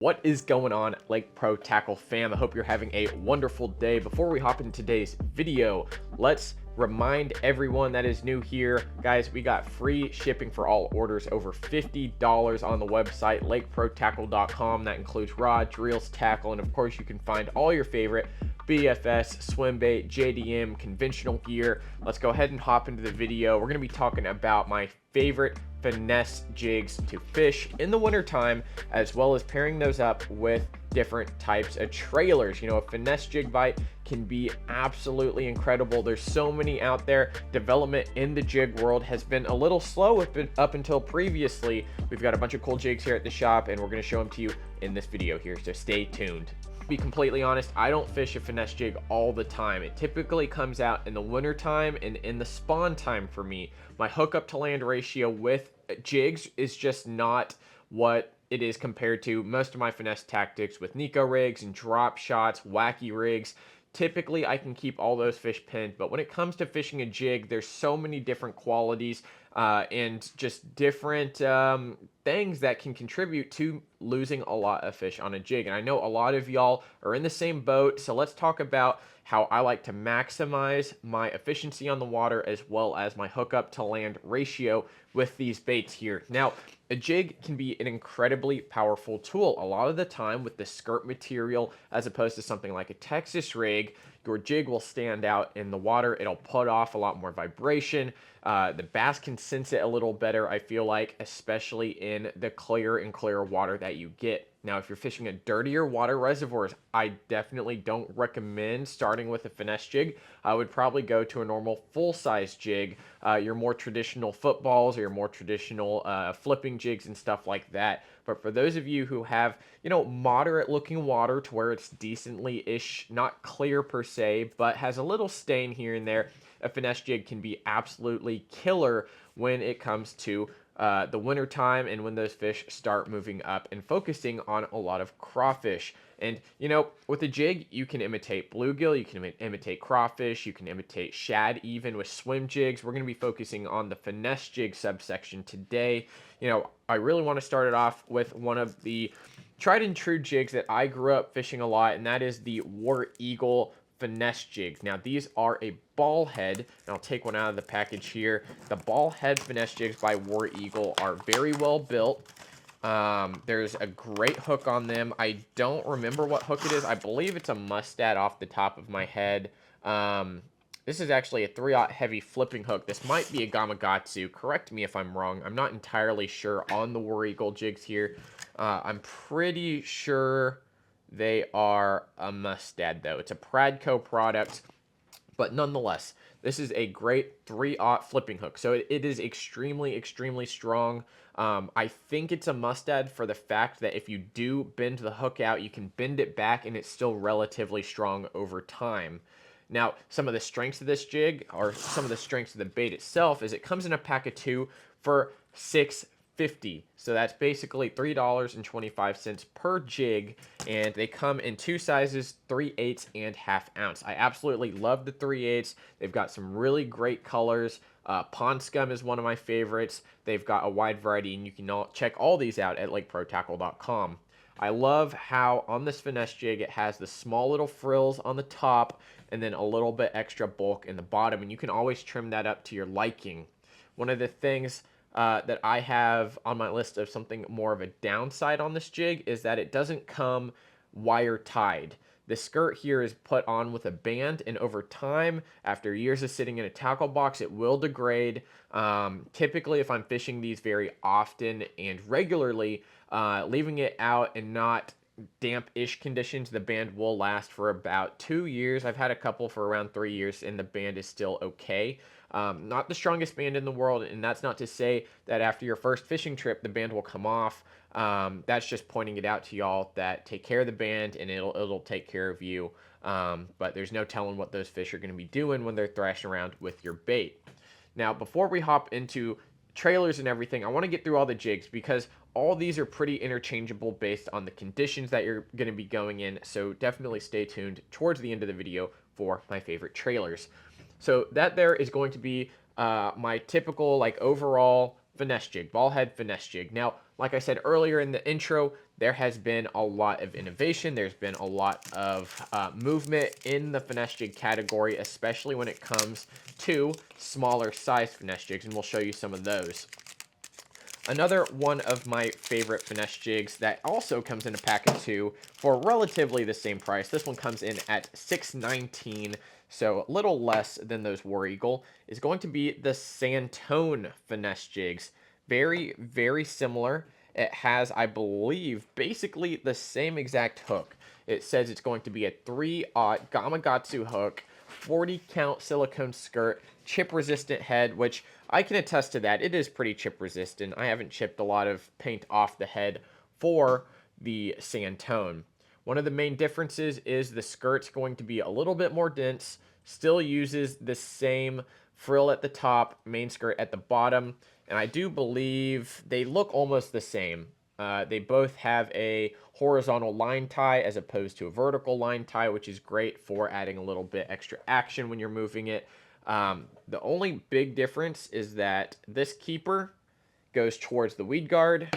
What is going on, Lake Pro Tackle fam? I hope you're having a wonderful day. Before we hop into today's video, let's remind everyone that is new here, guys, we got free shipping for all orders over $50 on the website, lakeprotackle.com. That includes rods, reels, tackle, and of course you can find all your favorite BFS, swim bait, JDM, conventional gear. Let's go ahead and hop into the video. We're going to be talking about my favorite finesse jigs to fish in the wintertime, as well as pairing those up with different types of trailers. You know, a finesse jig bite can be absolutely incredible. There's so many out there. Development in the jig world has been a little slow up until previously. We've got a bunch of cool jigs here at the shop, and we're going to show them to you in this video here, so stay tuned. Be completely honest, I don't fish a finesse jig all the time. It typically comes out in the winter time and in the spawn time for me. My hookup to land ratio with jigs is just not what it is compared to most of my finesse tactics with Nico rigs and drop shots, wacky rigs. Typically I can keep all those fish pinned, but when it comes to fishing a jig, there's so many different qualities and just different things that can contribute to losing a lot of fish on a jig. And I know a lot of y'all are in the same boat, so let's talk about how I like to maximize my efficiency on the water as well as my hookup to land ratio with these baits here. Now, a jig can be an incredibly powerful tool. A lot of the time with the skirt material, as opposed to something like a Texas rig, your jig will stand out in the water. It'll put off a lot more vibration. The bass can sense it a little better, I feel like, especially in the clear and clear water that you get. Now, if you're fishing a dirtier water reservoirs, I definitely don't recommend starting with a finesse jig. I would probably go to a normal full-size jig, your more traditional footballs or your more traditional flipping jigs and stuff like that. But for those of you who have, you know, moderate looking water to where it's decently-ish, not clear per se, but has a little stain here and there, a finesse jig can be absolutely killer when it comes to the winter time and when those fish start moving up and focusing on a lot of crawfish. And, you know, with a jig, you can imitate bluegill, you can imitate crawfish, you can imitate shad even with swim jigs. We're going to be focusing on the finesse jig subsection today. You know, I really want to start it off with one of the tried and true jigs that I grew up fishing a lot, and that is the War Eagle finesse jigs. Now, these are a ball head, and I'll take one out of the package here. The ball head finesse jigs by War Eagle are very well built. There's a great hook on them. I don't remember what hook it is. I believe it's a Mustad off the top of my head. This is actually a 3/0 heavy flipping hook. This might be a Gamakatsu. Correct me if I'm wrong. I'm not entirely sure on the War Eagle jigs here. I'm pretty sure they are a Mustad, though. It's a Pradco product, but nonetheless, this is a great 3/0 flipping hook. So it is extremely, extremely strong. I think it's a Mustad for the fact that if you do bend the hook out, you can bend it back and it's still relatively strong over time. Now, some of the strengths of this jig, or some of the strengths of the bait itself, is it comes in a pack of 2 for $6.50. So that's basically $3.25 per jig, and they come in 2 sizes, 3/8 and 1/2 ounce. I absolutely love the 3/8. They've got some really great colors. Pond Scum is one of my favorites. They've got a wide variety, and you can check all these out at lakeprotackle.com. I love how on this finesse jig it has the small little frills on the top and then a little bit extra bulk in the bottom, and you can always trim that up to your liking. One of the things that I have on my list of something more of a downside on this jig is that it doesn't come wire tied. The skirt here is put on with a band, and over time, after years of sitting in a tackle box, it will degrade. Typically, if I'm fishing these very often and regularly, leaving it out and not damp-ish conditions, the band will last for about 2 years. I've had a couple for around 3 years, and the band is still okay. Not the strongest band in the world, and that's not to say that after your first fishing trip, the band will come off. That's just pointing it out to y'all that take care of the band, and it'll take care of you. But there's no telling what those fish are going to be doing when they're thrashing around with your bait. Now, before we hop into trailers and everything, I want to get through all the jigs because all these are pretty interchangeable based on the conditions that you're going to be going in. So definitely stay tuned towards the end of the video for my favorite trailers. So that there is going to be my typical like overall finesse jig, ball head finesse jig. Now, like I said earlier in the intro, there has been a lot of innovation. There's been a lot of movement in the finesse jig category, especially when it comes to smaller size finesse jigs, and we'll show you some of those. Another one of my favorite finesse jigs that also comes in a pack of 2 for relatively the same price. This one comes in at $6.19, so a little less than those War Eagle, is going to be the Santone finesse jigs. Very, very similar. It has, I believe, basically the same exact hook. It says it's going to be a 3/0 Gamakatsu hook, 40 count silicone skirt, chip resistant head, which I can attest to that. It is pretty chip resistant. I haven't chipped a lot of paint off the head for the Santone. One of the main differences is the skirt's going to be a little bit more dense, still uses the same frill at the top, main skirt at the bottom, and I do believe they look almost the same. They both have a horizontal line tie as opposed to a vertical line tie, which is great for adding a little bit extra action when you're moving it. The only big difference is that this keeper goes towards the weed guard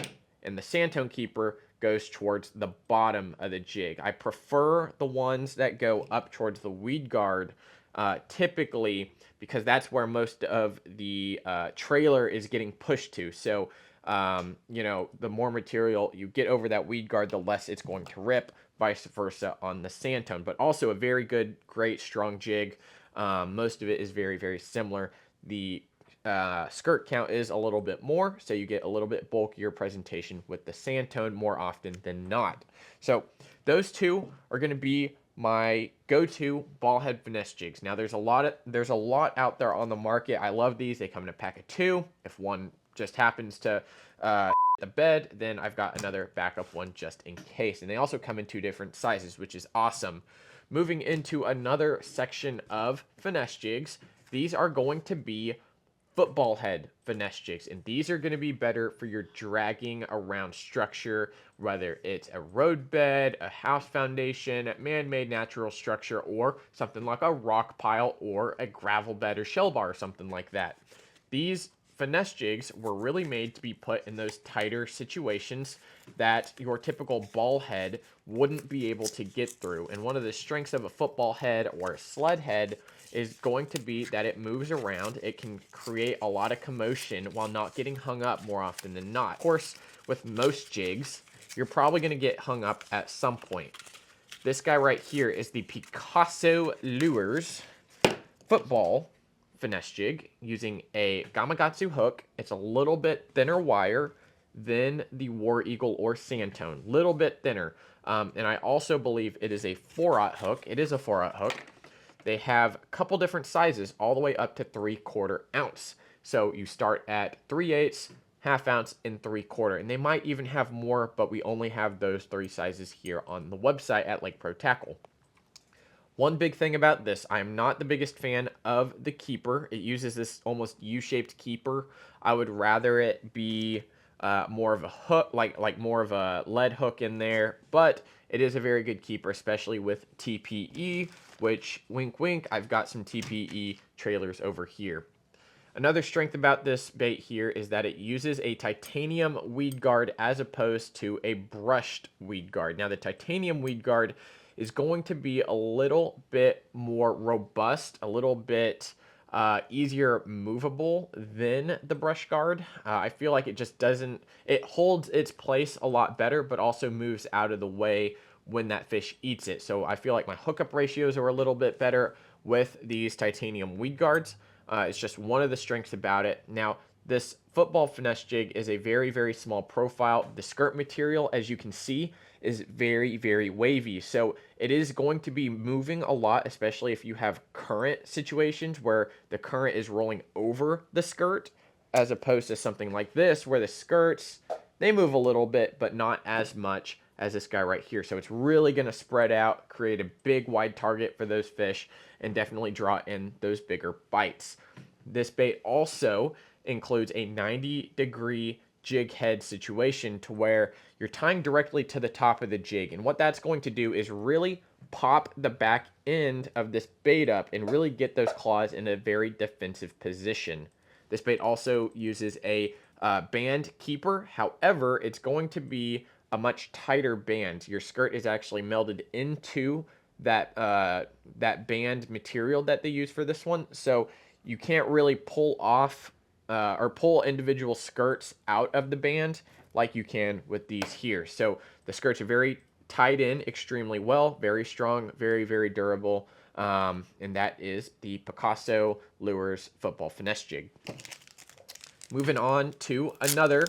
and the Santone keeper goes towards the bottom of the jig. I prefer the ones that go up towards the weed guard typically, because that's where most of the trailer is getting pushed to. So, you know, the more material you get over that weed guard, the less it's going to rip, vice versa on the Santone. But also a very good, great, strong jig. Most of it is very, very similar. The skirt count is a little bit more, so you get a little bit bulkier presentation with the Santone more often than not. So those two are going to be my go-to ball head finesse jigs. Now there's a lot out there on the market. I love these. They come in a pack of 2. If one just happens to the bed, then I've got another backup one just in case. And they also come in 2 different sizes, which is awesome. Moving into another section of finesse jigs, these are going to be football head finesse jigs, and these are going to be better for your dragging around structure, whether it's a road bed, a house foundation, man-made natural structure, or something like a rock pile or a gravel bed or shell bar or something like that. These finesse jigs were really made to be put in those tighter situations that your typical ball head wouldn't be able to get through. And one of the strengths of a football head or a sled head is going to be that it moves around. It can create a lot of commotion while not getting hung up more often than not. Of course, with most jigs, you're probably going to get hung up at some point. This guy right here is the Picasso Lures football finesse jig using a Gamakatsu hook. It's a little bit thinner wire than the War Eagle or Santone. Little bit thinner. And I also believe it is a 4/0 hook. It is a 4/0 hook. They have a couple different sizes all the way up to 3/4 ounce. So you start at 3/8, ½ ounce, and 3/4. And they might even have more, but we only have those 3 sizes here on the website at Lake Pro Tackle. One big thing about this, I'm not the biggest fan of the keeper. It uses this almost U-shaped keeper. I would rather it be more of a hook, like more of a lead hook in there, but it is a very good keeper, especially with TPE, which, wink wink, I've got some TPE trailers over here. Another strength about this bait here is that it uses a titanium weed guard as opposed to a brushed weed guard. Now the titanium weed guard is going to be a little bit more robust, a little bit easier movable than the brush guard. I feel like it just doesn't, it holds its place a lot better, but also moves out of the way when that fish eats it. So I feel like my hookup ratios are a little bit better with these titanium weed guards. It's just one of the strengths about it. Now, this football finesse jig is a very, very small profile. The skirt material, as you can see, is very, very wavy. So it is going to be moving a lot, especially if you have current situations where the current is rolling over the skirt, as opposed to something like this, where the skirts, they move a little bit, but not as much as this guy right here. So it's really going to spread out, create a big wide target for those fish, and definitely draw in those bigger bites. This bait also includes a 90-degree jig head situation to where you're tying directly to the top of the jig. And what that's going to do is really pop the back end of this bait up and really get those claws in a very defensive position. This bait also uses a band keeper. However, it's going to be a much tighter band. Your skirt is actually melded into that band material that they use for this one, so you can't really pull off or pull individual skirts out of the band like you can with these here. So the skirts are very tied in extremely well, very strong, very durable. And that is the Picasso Lures Football Finesse Jig. Moving on to another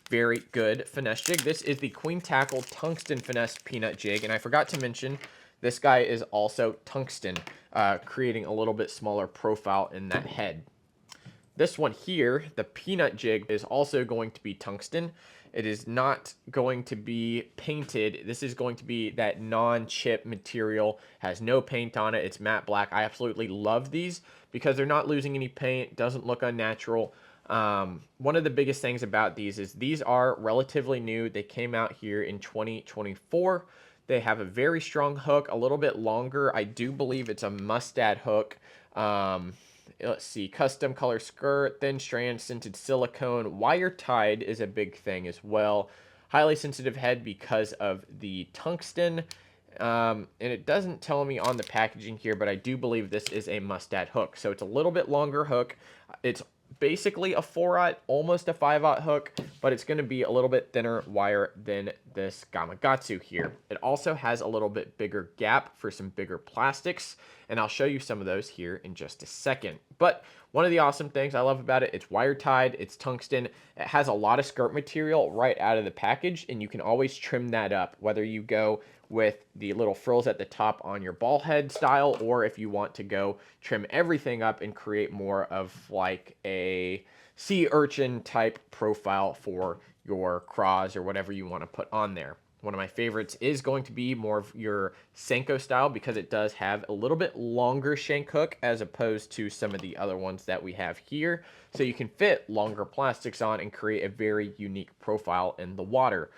very good finesse jig. This is the Queen Tackle Tungsten Finesse Peanut Jig. And I forgot to mention, this guy is also tungsten, creating a little bit smaller profile in that head. This one here, the Peanut Jig, is also going to be tungsten. It is not going to be painted. This is going to be that non-chip material, has no paint on it. It's matte black. I absolutely love these because they're not losing any paint, doesn't look unnatural. One of the biggest things about these is these are relatively new. They came out here in 2024. They have a very strong hook, a little bit longer. I do believe it's a mustad hook. Let's see, custom color skirt, thin strand, scented silicone, wire tied is a big thing as well. Highly sensitive head because of the tungsten. And it doesn't tell me on the packaging here, but I do believe this is a mustad hook. So it's a little bit longer hook. It's basically a 4/0, almost a 5/0 hook, but it's going to be a little bit thinner wire than this Gamakatsu here. It also has a little bit bigger gap for some bigger plastics, and I'll show you some of those here in just a second. But one of the awesome things I love about it, it's wire tied, it's tungsten, it has a lot of skirt material right out of the package, and you can always trim that up, whether you go with the little frills at the top on your ball head style, or if you want to go trim everything up and create more of like a sea urchin type profile for your craws or whatever you want to put on there. One of my favorites is going to be more of your Senko style because it does have a little bit longer shank hook as opposed to some of the other ones that we have here. So you can fit longer plastics on and create a very unique profile in the water.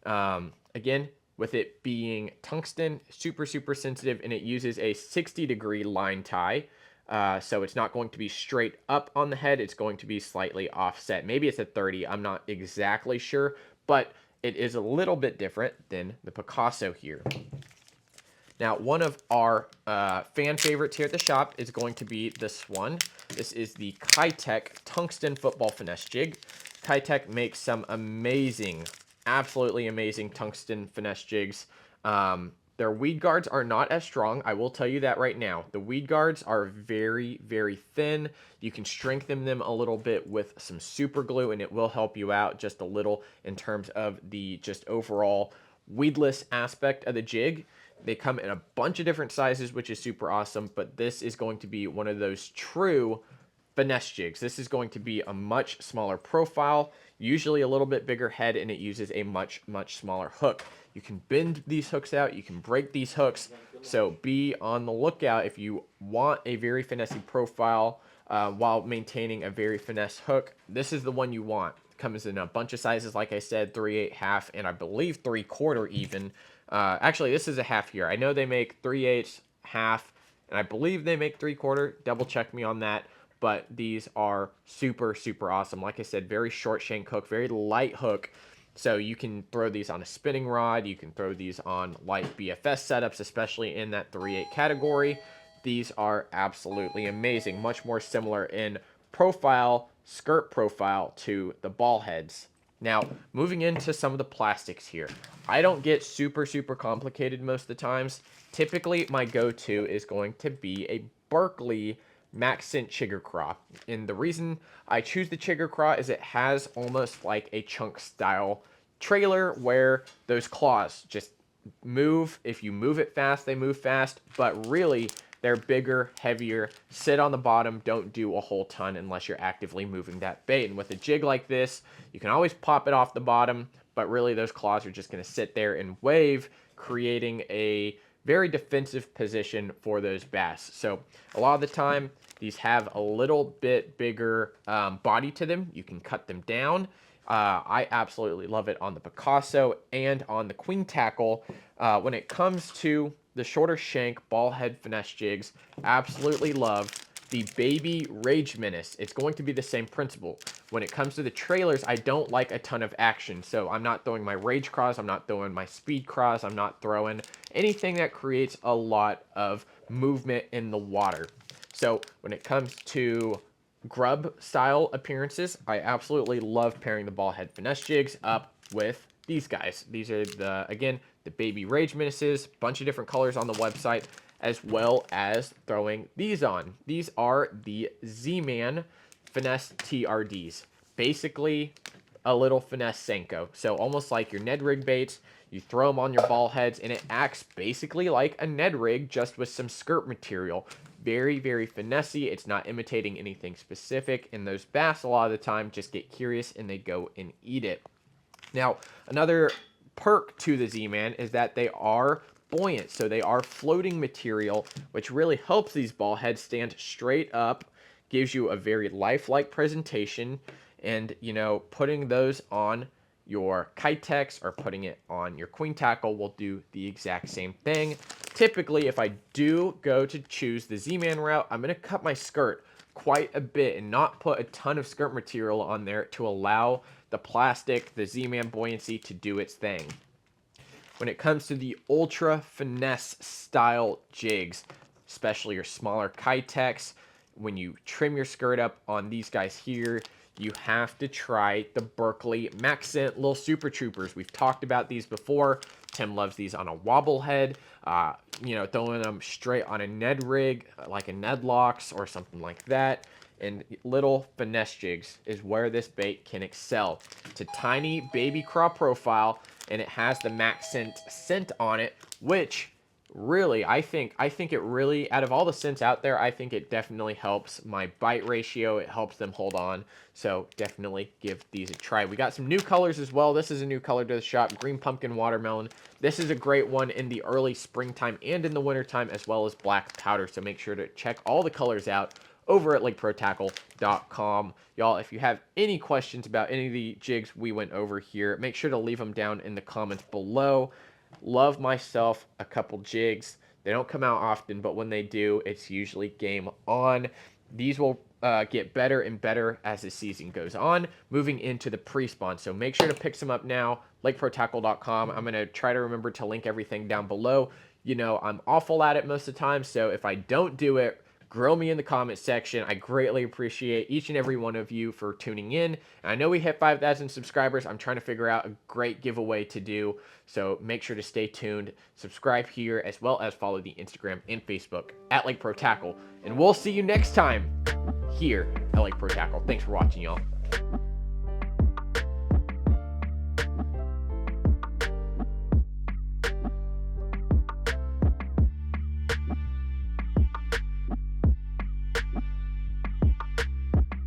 Again, with it being tungsten, super sensitive, and it uses a 60-degree line tie. So it's not going to be straight up on the head. It's going to be slightly offset. Maybe it's a 30. I'm not exactly sure, but it is a little bit different than the Picasso here. Now, one of our fan favorites here at the shop is going to be this one. This is the Kitech Tungsten Football Finesse Jig. Kitech makes some amazing, absolutely amazing tungsten finesse jigs. Their weed guards are not as strong. I will tell you that right now. The weed guards are very thin. You can strengthen them a little bit with some super glue, and it will help you out just a little in terms of the just overall weedless aspect of the jig. They come in a bunch of different sizes, which is super awesome, but this is going to be one of those true finesse jigs. This is going to be a much smaller profile, usually a little bit bigger head, and it uses a much smaller hook. You can bend these hooks out, you can break these hooks, so be on the lookout if you want a very finessey profile while maintaining a very finesse hook. This is the one you want. It comes in a bunch of sizes, like I said, 3/8, half, and I believe 3/4 even. Actually, this is a half here. I know they make 3/8, half, and I believe they make 3/4. Double check me on that. But these are super awesome. Like I said, very short shank hook, very light hook. So you can throw these on a spinning rod. You can throw these on light BFS setups, especially in that 3/8 category. These are absolutely amazing. Much more similar in profile, skirt profile to the ball heads. Now, moving into some of the plastics here. I don't get super complicated most of the times. Typically, my go-to is going to be a Berkeley Maxent Chigger Craw. And the reason I choose the Chigger Craw is it has almost like a chunk style trailer where those claws just move. If you move it fast, they move fast, but really they're bigger, heavier, sit on the bottom, don't do a whole ton unless you're actively moving that bait. And with a jig like this, you can always pop it off the bottom, but really those claws are just going to sit there and wave, creating a very defensive position for those bass. So a lot of the time, these have a little bit bigger body to them. You can cut them down. I absolutely love it on the Picasso and on the Queen Tackle. When it comes to the shorter shank ball head finesse jigs, absolutely love the Baby Rage Menace. It's going to be the same principle. When it comes to the trailers, I don't like a ton of action. So I'm not throwing my Rage Cross, I'm not throwing my Speed Cross, I'm not throwing anything that creates a lot of movement in the water. So when it comes to grub style appearances, I absolutely love pairing the ball head finesse jigs up with these guys. These are the, again, the Baby Rage Menaces, bunch of different colors on the website, as well as throwing these on. These are the Z-Man Finesse TRDs. Basically, a little finesse Senko. So almost like your Ned rig baits, you throw them on your ball heads, and it acts basically like a Ned rig, just with some skirt material. Very, very finessey. It's not imitating anything specific, and those bass a lot of the time just get curious and they go and eat it. Now, another perk to the Z-Man is that they are buoyant, so they are floating material, which really helps these ball heads stand straight up, gives you a very lifelike presentation, and, you know, putting those on your Kitex or putting it on your queen tackle will do the exact same thing. Typically, if I do go to choose the Z-Man route, I'm going to cut my skirt quite a bit and not put a ton of skirt material on there to allow the plastic, the Z-Man buoyancy to do its thing. When it comes to the ultra finesse style jigs, especially your smaller Kitex, when you trim your skirt up on these guys here, you have to try the Berkeley Maxent little Super Troopers. We've talked about these before. Tim loves these on a wobble head, you know, throwing them straight on a Ned rig, like a Ned Locks or something like that. And little finesse jigs is where this bait can excel. It's a tiny baby craw profile, and it has the Maxent scent on it, which really, I think it really, out of all the scents out there, I think it definitely helps my bite ratio. It helps them hold on. So definitely give these a try. We got some new colors as well. This is a new color to the shop, Green Pumpkin Watermelon. This is a great one in the early springtime and in the wintertime, as well as Black Powder. So make sure to check all the colors out over at lakeprotackle.com. Y'all, if you have any questions about any of the jigs we went over here, make sure to leave them down in the comments below. Love myself a couple jigs. They don't come out often, but when they do, it's usually game on. These will get better and better as the season goes on, moving into the pre-spawn. So make sure to pick some up now, lakeprotackle.com. I'm going to try to remember to link everything down below. You know, I'm awful at it most of the time, so if I don't do it, grill me in the comment section. I greatly appreciate each and every one of you for tuning in. And I know we hit 5,000 subscribers. I'm trying to figure out a great giveaway to do. So make sure to stay tuned, subscribe here, as well as follow the Instagram and Facebook at Lake Pro Tackle. And we'll see you next time here at Lake Pro Tackle. Thanks for watching, y'all.